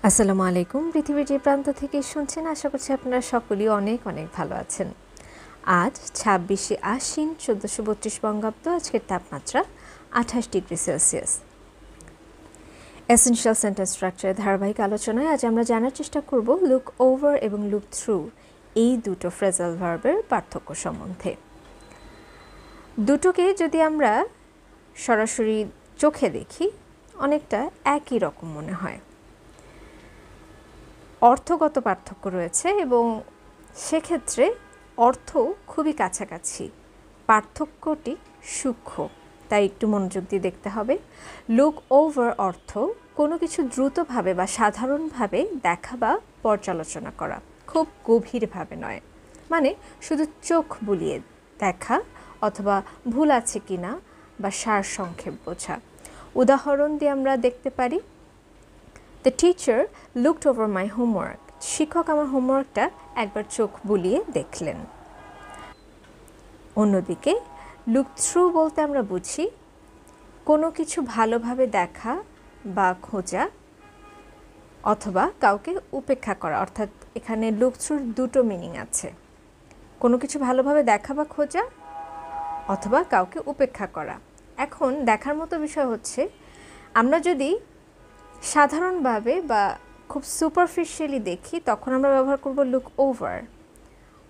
আসসালামু আলাইকুম। পৃথিবীর যে প্রান্ত থেকে শুনছেন আশা করছি আপনারা সকলেই অনেক অনেক ভালো আছেন। আজ ২৬শে আশ্বিন ১৪৩২ বঙ্গাব্দ। আজকের তাপমাত্রা ২৮ ডিগ্রি সেলসিয়াস। এসেনশিয়াল সেন্টেন্স স্ট্রাকচারের ধারাবাহিক আলোচনায় আজ আমরা জানার চেষ্টা করব লুক ওভার এবং লুক থ্রু এই দুটো ফ্রেজাল ভার্বের পার্থক্য সম্বন্ধে। দুটোকে যদি আমরা সরাসরি চোখে দেখি অনেকটা একই রকম মনে হয়। অর্থগত পার্থক্য রয়েছে এবং সেক্ষেত্রে অর্থ খুবই কাছাকাছি, পার্থক্যটি সূক্ষ্ম, তাই একটু মনোযোগ দিয়ে দেখতে হবে। লুক ওভার অর্থ কোনো কিছু দ্রুতভাবে বা সাধারণভাবে দেখা বা পর্যালোচনা করা, খুব গভীরভাবে নয়, মানে শুধু চোখ বুলিয়ে দেখা অথবা ভুল আছে কিনা বা সারসংক্ষেপ বোঝা। উদাহরণ দিয়ে আমরা দেখতে পারি, The teacher looked over my homework. শিক্ষক আমার হোমওয়ার্কটা একবার চোখ বুলিয়ে দেখলেন। অন্যদিকে লুক থ্রু বলতে আমরা বুঝি কোনো কিছু ভালোভাবে দেখা বা খোঁজা অথবা কাউকে উপেক্ষা করা, অর্থাৎ এখানে লুক থ্রুর দুটো মিনিং আছে, কোনো কিছু ভালোভাবে দেখা বা খোঁজা অথবা কাউকে উপেক্ষা করা। এখন দেখার মতো বিষয় হচ্ছে, আমরা যদি সাধারণভাবে বা খুব সুপারফিশিয়ালি দেখি তখন আমরা ব্যবহার করব লুক ওভার।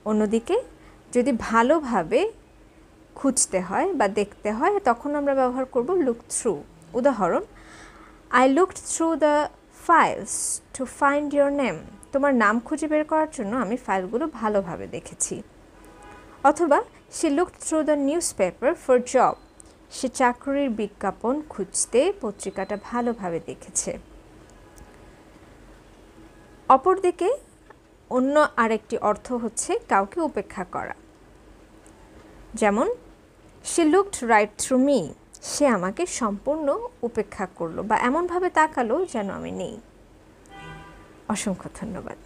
অন্যদিকে যদি ভালোভাবে খুঁজতে হয় বা দেখতে হয় তখন আমরা ব্যবহার করব লুক থ্রু। উদাহরণ, I looked through the files to find your name. তোমার নাম খুঁজে বের করার জন্য আমি ফাইলগুলো ভালোভাবে দেখেছি। অথবা she looked through the newspaper for job. সে চাকরির বিজ্ঞাপন খুঁজতে পত্রিকাটা ভালোভাবে দেখেছে। অপরদিকে অন্য আরেকটি অর্থ হচ্ছে কাউকে উপেক্ষা করা, যেমন she looked right through me. সে আমাকে সম্পূর্ণ উপেক্ষা করলো বা এমনভাবে তাকালো যেন আমি নেই। অসংখ্য ধন্যবাদ।